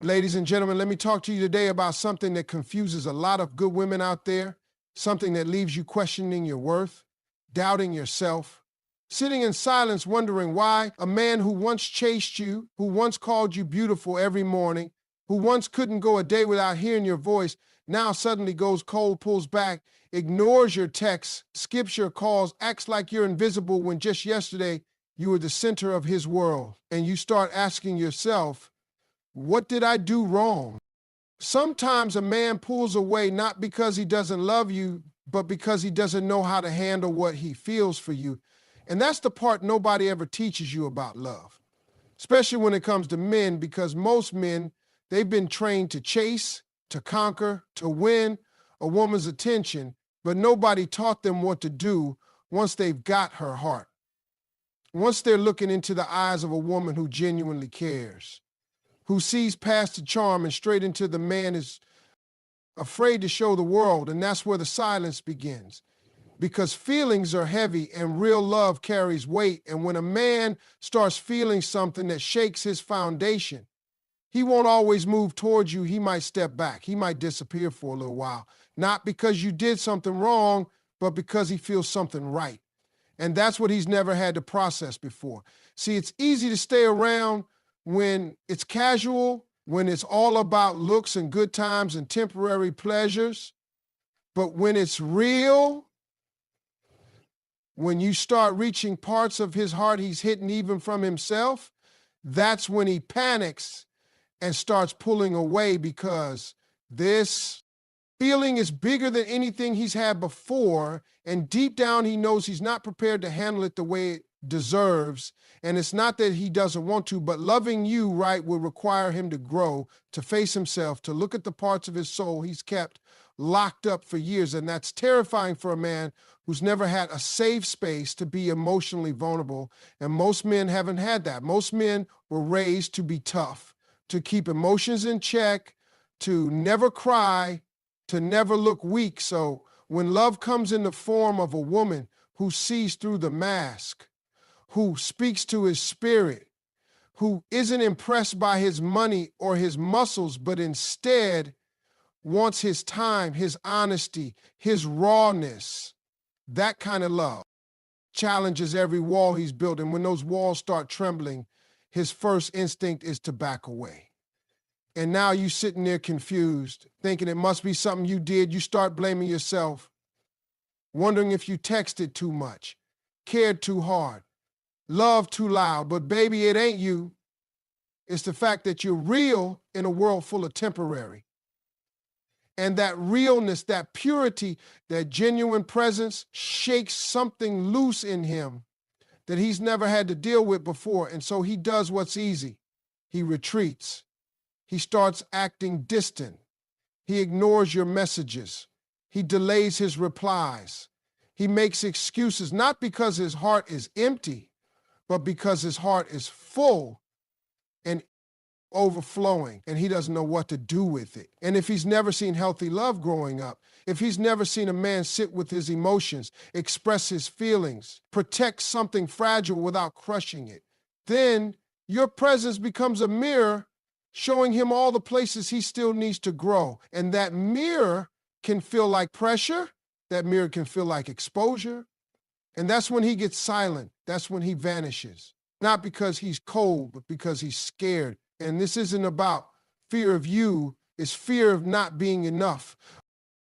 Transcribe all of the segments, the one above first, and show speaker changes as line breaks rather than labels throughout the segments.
Ladies and gentlemen, let me talk to you today about something that confuses a lot of good women out there, something that leaves you questioning your worth, doubting yourself, sitting in silence wondering why a man who once chased you, who once called you beautiful every morning, who once couldn't go a day without hearing your voice, now suddenly goes cold, pulls back, ignores your texts, skips your calls, acts like you're invisible when just yesterday you were the center of his world. And you start asking yourself, what did I do wrong? Sometimes a man pulls away not because he doesn't love you, but because he doesn't know how to handle what he feels for you. And that's the part nobody ever teaches you about love, especially when it comes to men, because most men, they've been trained to chase, to conquer, to win a woman's attention, but nobody taught them what to do once they've got her heart. Once they're looking into the eyes of a woman who genuinely cares, who sees past the charm and straight into the man is afraid to show the world, and that's where the silence begins. Because feelings are heavy and real love carries weight, and when a man starts feeling something that shakes his foundation, he won't always move towards you. He might step back. He might disappear for a little while, not because you did something wrong, but because he feels something right. And that's what he's never had to process before. See, it's easy to stay around when it's casual, when it's all about looks and good times and temporary pleasures. But when it's real, when you start reaching parts of his heart he's hidden even from himself, that's when he panics and starts pulling away, because this feeling is bigger than anything he's had before, and deep down he knows he's not prepared to handle it the way it deserves. And it's not that he doesn't want to, but loving you right will require him to grow, to face himself, to look at the parts of his soul he's kept locked up for years. And that's terrifying for a man who's never had a safe space to be emotionally vulnerable. And most men haven't had that. Most men were raised to be tough, to keep emotions in check, to never cry, to never look weak. So when love comes in the form of a woman who sees through the mask, who speaks to his spirit, who isn't impressed by his money or his muscles, but instead wants his time, his honesty, his rawness, that kind of love challenges every wall he's built. And when those walls start trembling, his first instinct is to back away. And now you sitting there confused, thinking it must be something you did. You start blaming yourself, wondering if you texted too much, cared too hard, loved too loud. But baby, it ain't you. It's the fact that you're real in a world full of temporary. And that realness, that purity, that genuine presence shakes something loose in him that he's never had to deal with before. And so he does what's easy. He retreats. He starts acting distant. He ignores your messages. He delays his replies. He makes excuses, not because his heart is empty, but because his heart is full and overflowing, and he doesn't know what to do with it. And if he's never seen healthy love growing up, if he's never seen a man sit with his emotions, express his feelings, protect something fragile without crushing it, then your presence becomes a mirror showing him all the places he still needs to grow. And that mirror can feel like pressure. That mirror can feel like exposure. And that's when he gets silent. That's when he vanishes. Not because he's cold, but because he's scared. And this isn't about fear of you. It's fear of not being enough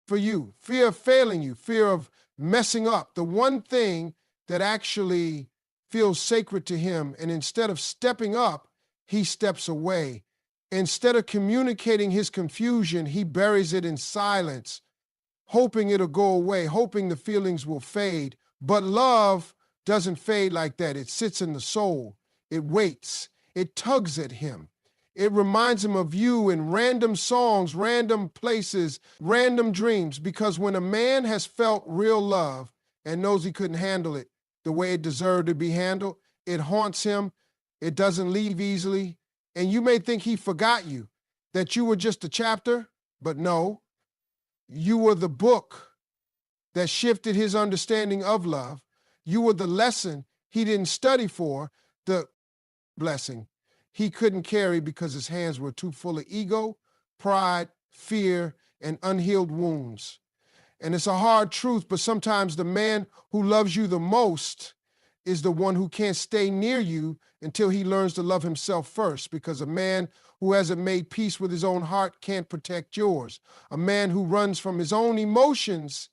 for you. Fear of failing you. Fear of messing up. The one thing that actually feels sacred to him. And instead of stepping up, he steps away. Instead of communicating his confusion, he buries it in silence, hoping it'll go away, hoping the feelings will fade. But love doesn't fade like that. It sits in the soul. It waits. It tugs at him. It reminds him of you in random songs, random places, random dreams. Because when a man has felt real love and knows he couldn't handle it the way it deserved to be handled, it haunts him. It doesn't leave easily. And you may think he forgot you, that you were just a chapter, but no, you were the book that shifted his understanding of love. You were the lesson he didn't study for, the blessing he couldn't carry because his hands were too full of ego, pride, fear, and unhealed wounds. And it's a hard truth, but sometimes the man who loves you the most is the one who can't stay near you until he learns to love himself first, because a man who hasn't made peace with his own heart can't protect yours. A man who runs from his own emotions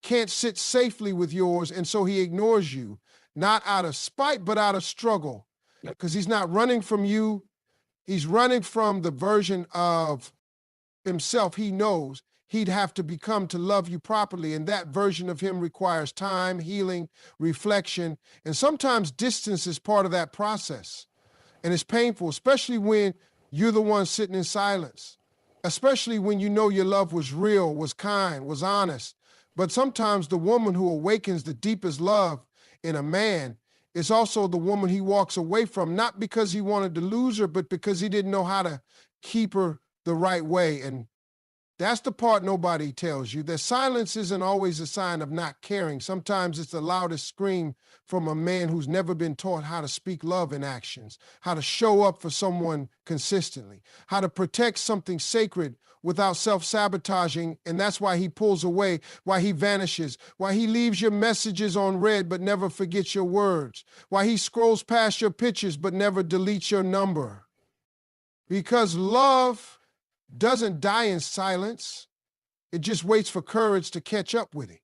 can't sit safely with yours, and so he ignores you, not out of spite, but out of struggle, because he's not running from you. He's running from the version of himself he knows he'd have to become to love you properly, and that version of him requires time, healing, reflection, and sometimes distance is part of that process. And it's painful, especially when you're the one sitting in silence, especially when you know your love was real, was kind, was honest. But sometimes the woman who awakens the deepest love in a man is also the woman he walks away from, not because he wanted to lose her, but because he didn't know how to keep her the right way. And that's the part nobody tells you, that silence isn't always a sign of not caring. Sometimes it's the loudest scream from a man who's never been taught how to speak love in actions, how to show up for someone consistently, how to protect something sacred without self-sabotaging. And that's why he pulls away, why he vanishes, why he leaves your messages on read but never forgets your words, why he scrolls past your pictures but never deletes your number. Because love doesn't die in silence. It just waits for courage to catch up with it.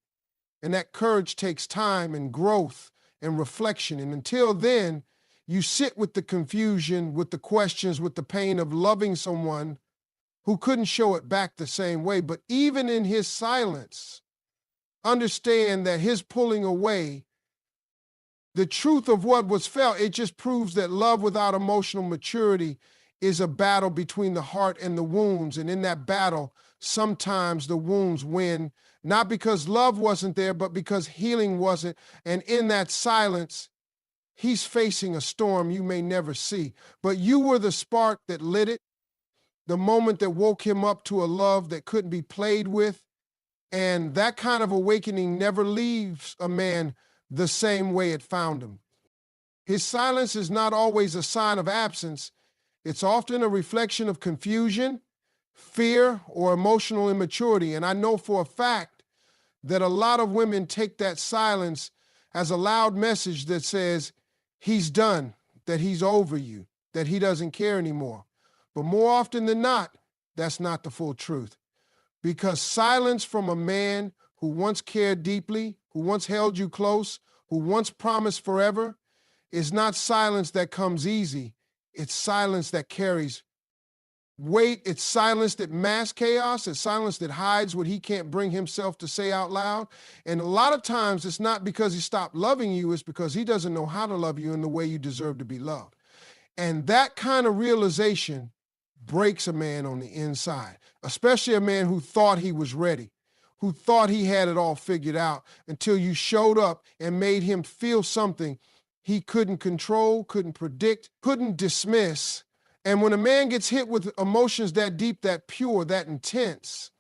And that courage takes time and growth and reflection. And until then, you sit with the confusion, with the questions, with the pain of loving someone who couldn't show it back the same way. But even in his silence, understand that his pulling away, the truth of what was felt, it just proves that love without emotional maturity is a battle between the heart and the wounds. And in that battle, sometimes the wounds win, not because love wasn't there, but because healing wasn't. And in that silence, he's facing a storm you may never see. But you were the spark that lit it, the moment that woke him up to a love that couldn't be played with. And that kind of awakening never leaves a man the same way it found him. His silence is not always a sign of absence. It's often a reflection of confusion, fear, or emotional immaturity. And I know for a fact that a lot of women take that silence as a loud message that says he's done, that he's over you, that he doesn't care anymore. But more often than not, that's not the full truth. Because silence from a man who once cared deeply, who once held you close, who once promised forever, is not silence that comes easy. It's silence that carries weight. It's silence that masks chaos. It's silence that hides what he can't bring himself to say out loud. And a lot of times it's not because he stopped loving you. It's because he doesn't know how to love you in the way you deserve to be loved. And that kind of realization breaks a man on the inside, especially a man who thought he was ready, who thought he had it all figured out, until you showed up and made him feel something he couldn't control, couldn't predict, couldn't dismiss. And when a man gets hit with emotions that deep, that pure, that intense,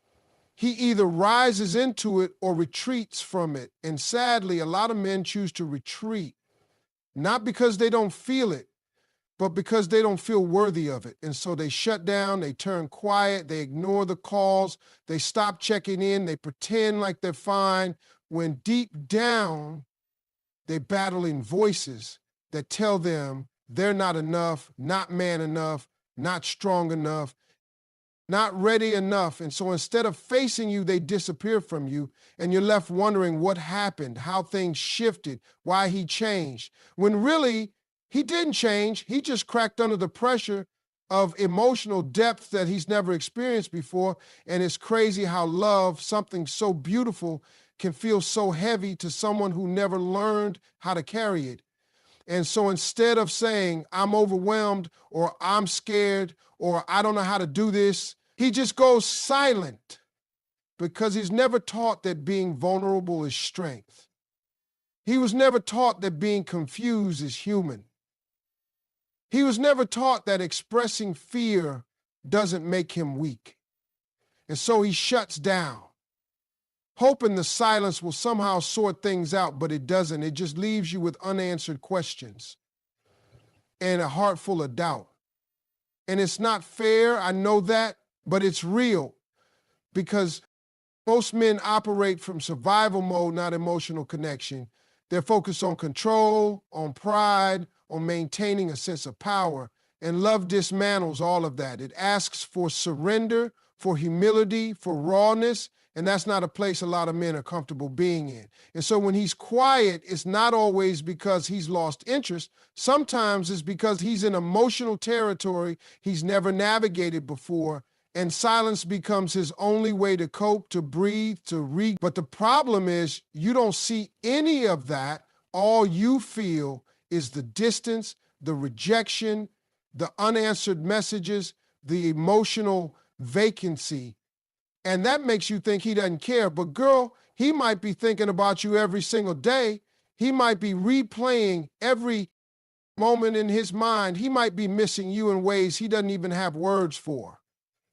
he either rises into it or retreats from it. And sadly, a lot of men choose to retreat, not because they don't feel it, but because they don't feel worthy of it. And so they shut down, they turn quiet, they ignore the calls, they stop checking in, they pretend like they're fine, when deep down, they're battling voices that tell them they're not enough, not man enough, not strong enough, not ready enough. And so instead of facing you, they disappear from you, and you're left wondering what happened, how things shifted, why he changed. When really, he didn't change. He just cracked under the pressure of emotional depth that he's never experienced before. And it's crazy how love, something so beautiful, can feel so heavy to someone who never learned how to carry it. And so instead of saying, I'm overwhelmed, or I'm scared, or I don't know how to do this, he just goes silent, because he's never taught that being vulnerable is strength. He was never taught that being confused is human. He was never taught that expressing fear doesn't make him weak. And so he shuts down, hoping the silence will somehow sort things out, but it doesn't. It just leaves you with unanswered questions and a heart full of doubt. And it's not fair, I know that, but it's real because most men operate from survival mode, not emotional connection. They're focused on control, on pride, on maintaining a sense of power. And love dismantles all of that. It asks for surrender, for humility, for rawness, and that's not a place a lot of men are comfortable being in. And so when he's quiet, it's not always because he's lost interest. Sometimes it's because he's in emotional territory he's never navigated before, and silence becomes his only way to cope, to breathe, to read. But the problem is you don't see any of that. All you feel is the distance, the rejection, the unanswered messages, the emotional vacancy. And that makes you think he doesn't care. But girl, he might be thinking about you every single day. He might be replaying every moment in his mind. He might be missing you in ways he doesn't even have words for.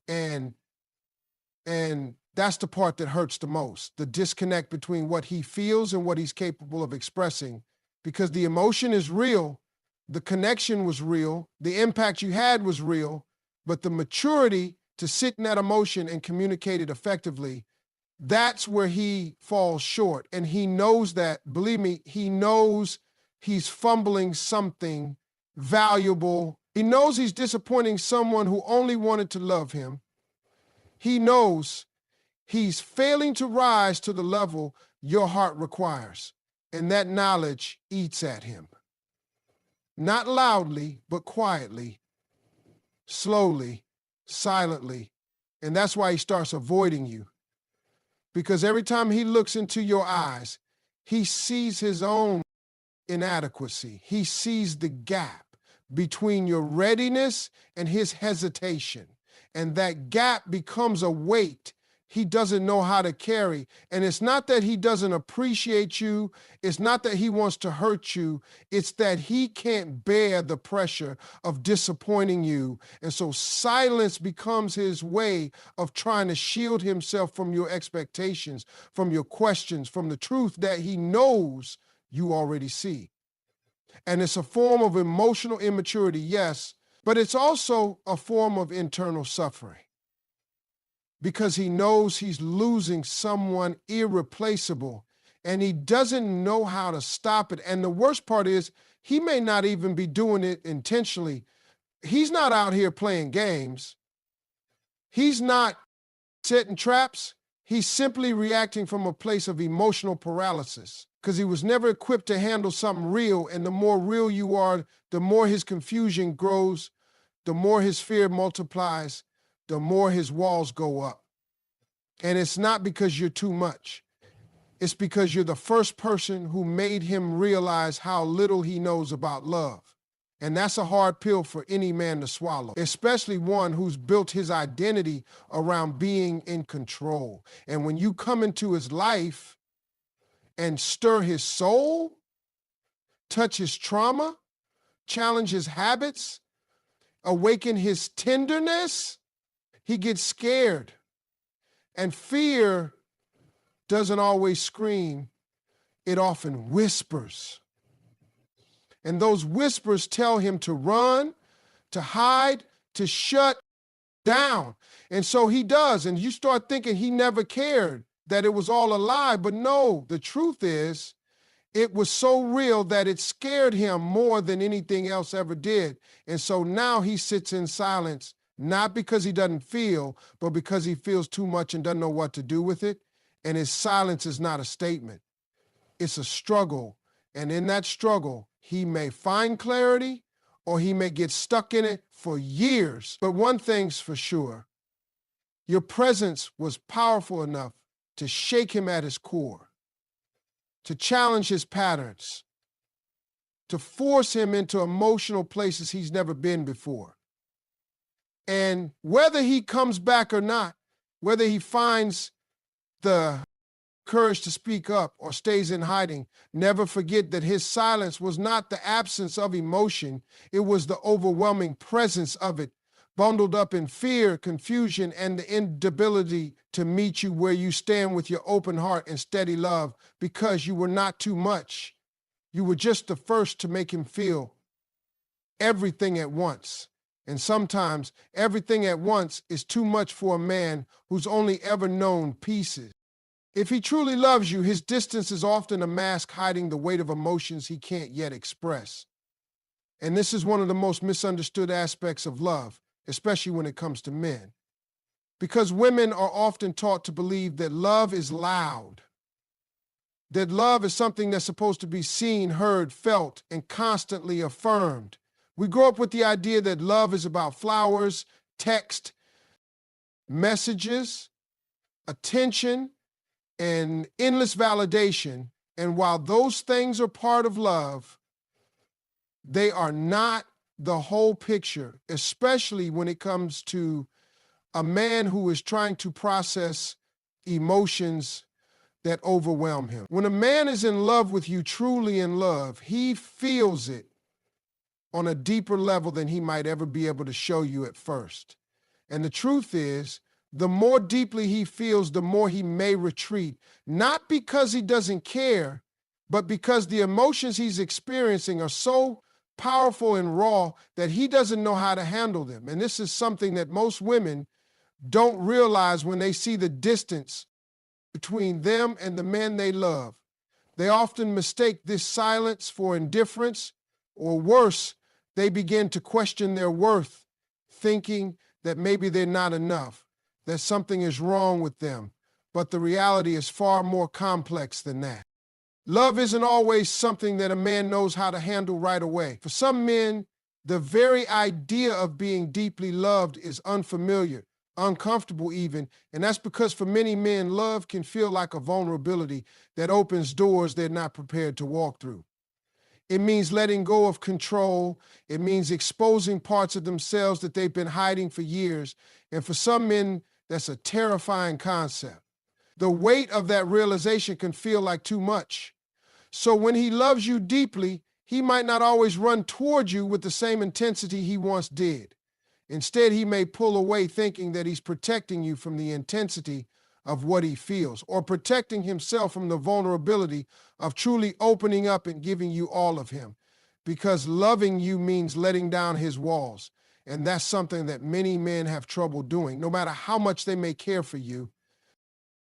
And that's the part that hurts the most, the disconnect between what he feels and what he's capable of expressing. Because the emotion is real, the connection was real, the impact you had was real, but the maturity to sit in that emotion and communicate it effectively, that's where he falls short. And he knows that, believe me, he knows he's fumbling something valuable. He knows he's disappointing someone who only wanted to love him. He knows he's failing to rise to the level your heart requires. And that knowledge eats at him. Not loudly, but quietly, slowly, silently. And that's why he starts avoiding you. Because every time he looks into your eyes, he sees his own inadequacy. He sees the gap between your readiness and his hesitation. And that gap becomes a weight he doesn't know how to carry. And it's not that he doesn't appreciate you. It's not that he wants to hurt you. It's that he can't bear the pressure of disappointing you. And so silence becomes his way of trying to shield himself from your expectations, from your questions, from the truth that he knows you already see. And it's a form of emotional immaturity, yes, but it's also a form of internal suffering. Because he knows he's losing someone irreplaceable and he doesn't know how to stop it. And the worst part is he may not even be doing it intentionally. He's not out here playing games. He's not setting traps. He's simply reacting from a place of emotional paralysis because he was never equipped to handle something real. And the more real you are, the more his confusion grows, the more his fear multiplies, the more his walls go up. And it's not because you're too much. It's because you're the first person who made him realize how little he knows about love. And that's a hard pill for any man to swallow, especially one who's built his identity around being in control. And when you come into his life and stir his soul, touch his trauma, challenge his habits, awaken his tenderness, he gets scared. And fear doesn't always scream. It often whispers. And those whispers tell him to run, to hide, to shut down. And so he does. And you start thinking he never cared, that it was all a lie. But no, the truth is, it was so real that it scared him more than anything else ever did. And so now he sits in silence, not because he doesn't feel, but because he feels too much and doesn't know what to do with it. And his silence is not a statement. It's a struggle. And in that struggle, he may find clarity or he may get stuck in it for years. But one thing's for sure, your presence was powerful enough to shake him at his core, to challenge his patterns, to force him into emotional places he's never been before. And whether he comes back or not, whether he finds the courage to speak up or stays in hiding, never forget that his silence was not the absence of emotion. It was the overwhelming presence of it, bundled up in fear, confusion, and the inability to meet you where you stand with your open heart and steady love, because you were not too much. You were just the first to make him feel everything at once. And sometimes everything at once is too much for a man who's only ever known pieces. If he truly loves you, his distance is often a mask hiding the weight of emotions he can't yet express. And this is one of the most misunderstood aspects of love, especially when it comes to men. Because women are often taught to believe that love is loud, that love is something that's supposed to be seen, heard, felt, and constantly affirmed. We grow up with the idea that love is about flowers, text, messages, attention, and endless validation. And while those things are part of love, they are not the whole picture, especially when it comes to a man who is trying to process emotions that overwhelm him. When a man is in love with you, truly in love, he feels it on a deeper level than he might ever be able to show you at first. And the truth is, the more deeply he feels, the more he may retreat, not because he doesn't care, but because the emotions he's experiencing are so powerful and raw that he doesn't know how to handle them. And this is something that most women don't realize when they see the distance between them and the man they love. They often mistake this silence for indifference, or worse, they begin to question their worth, thinking that maybe they're not enough, that something is wrong with them. But the reality is far more complex than that. Love isn't always something that a man knows how to handle right away. For some men, the very idea of being deeply loved is unfamiliar, uncomfortable even, and that's because for many men, love can feel like a vulnerability that opens doors they're not prepared to walk through. It means letting go of control. It means exposing parts of themselves that they've been hiding for years. And for some men, that's a terrifying concept. The weight of that realization can feel like too much. So when he loves you deeply, he might not always run toward you with the same intensity he once did. Instead, he may pull away thinking that he's protecting you from the intensity of what he feels, or protecting himself from the vulnerability of truly opening up and giving you all of him. Because loving you means letting down his walls. And that's something that many men have trouble doing, no matter how much they may care for you.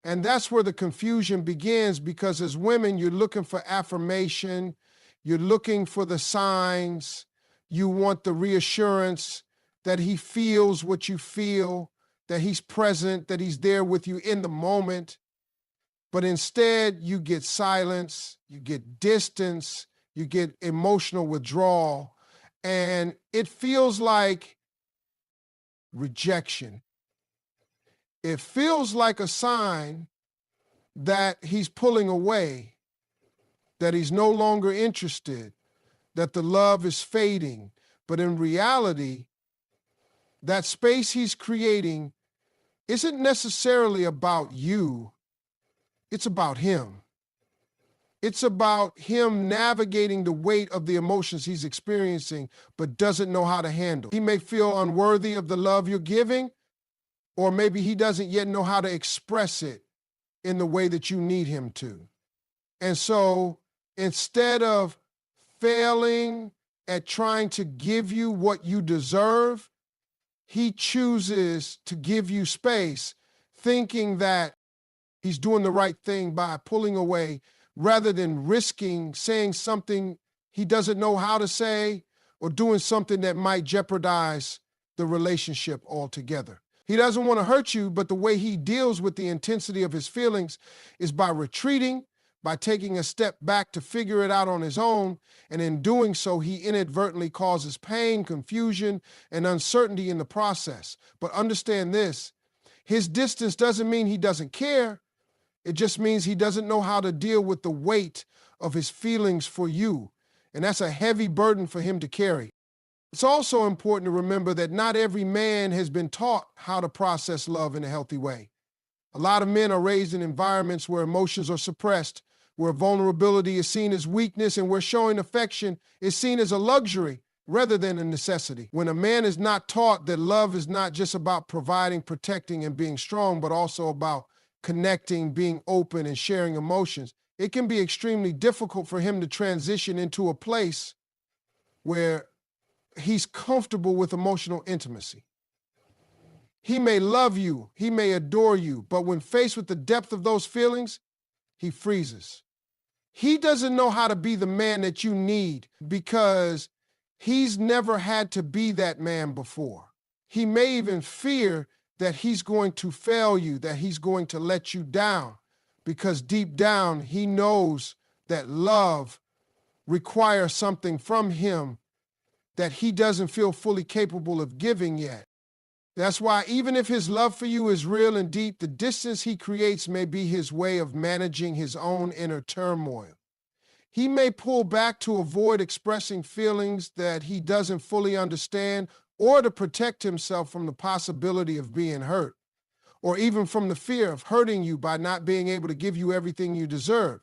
And that's where the confusion begins, because as women, you're looking for affirmation, you're looking for the signs, you want the reassurance that he feels what you feel, that he's present, that he's there with you in the moment. But instead, you get silence, you get distance, you get emotional withdrawal, and it feels like rejection. It feels like a sign that he's pulling away, that he's no longer interested, that the love is fading. But in reality, that space he's creating isn't necessarily about you. It's about him. It's about him navigating the weight of the emotions he's experiencing, but doesn't know how to handle. He may feel unworthy of the love you're giving, or maybe he doesn't yet know how to express it in the way that you need him to. And so instead of failing at trying to give you what you deserve, he chooses to give you space, thinking that he's doing the right thing by pulling away, rather than risking saying something he doesn't know how to say, or doing something that might jeopardize the relationship altogether. He doesn't want to hurt you, but the way he deals with the intensity of his feelings is by retreating, by taking a step back to figure it out on his own, and in doing so, he inadvertently causes pain, confusion, and uncertainty in the process. But understand this, his distance doesn't mean he doesn't care. It just means he doesn't know how to deal with the weight of his feelings for you, and that's a heavy burden for him to carry. It's also important to remember that not every man has been taught how to process love in a healthy way. A lot of men are raised in environments where emotions are suppressed, where vulnerability is seen as weakness, and where showing affection is seen as a luxury rather than a necessity. When a man is not taught that love is not just about providing, protecting, and being strong, but also about connecting, being open, and sharing emotions, it can be extremely difficult for him to transition into a place where he's comfortable with emotional intimacy. He may love you, he may adore you, but when faced with the depth of those feelings, he freezes. He doesn't know how to be the man that you need because he's never had to be that man before. He may even fear that he's going to fail you, that he's going to let you down, because deep down he knows that love requires something from him that he doesn't feel fully capable of giving yet. That's why even if his love for you is real and deep, the distance he creates may be his way of managing his own inner turmoil. He may pull back to avoid expressing feelings that he doesn't fully understand, or to protect himself from the possibility of being hurt, or even from the fear of hurting you by not being able to give you everything you deserve.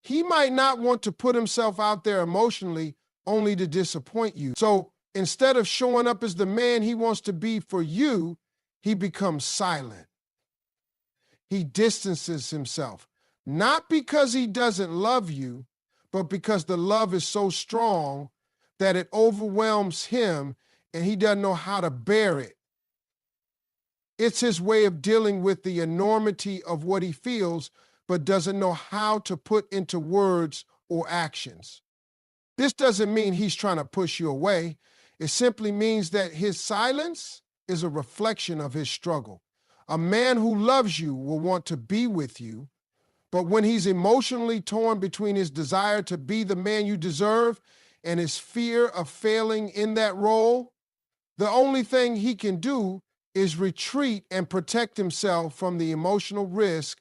He might not want to put himself out there emotionally only to disappoint you. So instead of showing up as the man he wants to be for you, he becomes silent. He distances himself, not because he doesn't love you, but because the love is so strong that it overwhelms him and he doesn't know how to bear it. It's his way of dealing with the enormity of what he feels, but doesn't know how to put into words or actions. This doesn't mean he's trying to push you away. It simply means that his silence is a reflection of his struggle. A man who loves you will want to be with you, but when he's emotionally torn between his desire to be the man you deserve and his fear of failing in that role, the only thing he can do is retreat and protect himself from the emotional risk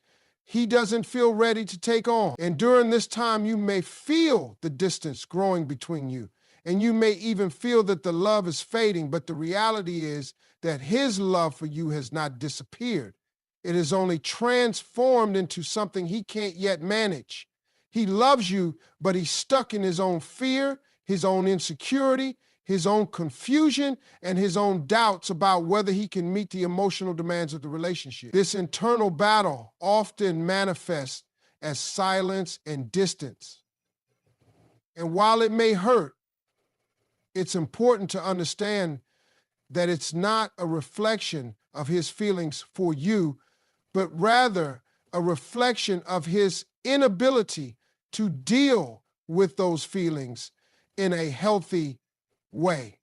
he doesn't feel ready to take on. And during this time, you may feel the distance growing between you, and you may even feel that the love is fading, but the reality is that his love for you has not disappeared. It is only transformed into something he can't yet manage. He loves you, but he's stuck in his own fear, his own insecurity, his own confusion, and his own doubts about whether he can meet the emotional demands of the relationship. This internal battle often manifests as silence and distance. And while it may hurt, it's important to understand that it's not a reflection of his feelings for you, but rather a reflection of his inability to deal with those feelings in a healthy way.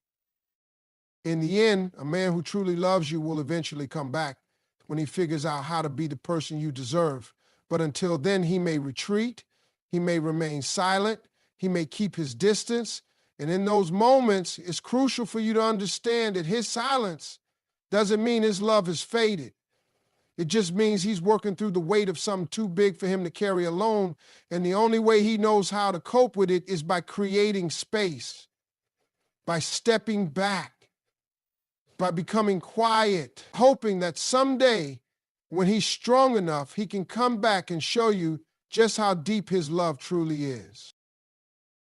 In the end, a man who truly loves you will eventually come back when he figures out how to be the person you deserve. But until then, he may retreat, he may remain silent, he may keep his distance. And in those moments, it's crucial for you to understand that his silence doesn't mean his love is faded. It just means he's working through the weight of something too big for him to carry alone. And the only way he knows how to cope with it is by creating space, by stepping back, by becoming quiet, hoping that someday when he's strong enough, he can come back and show you just how deep his love truly is.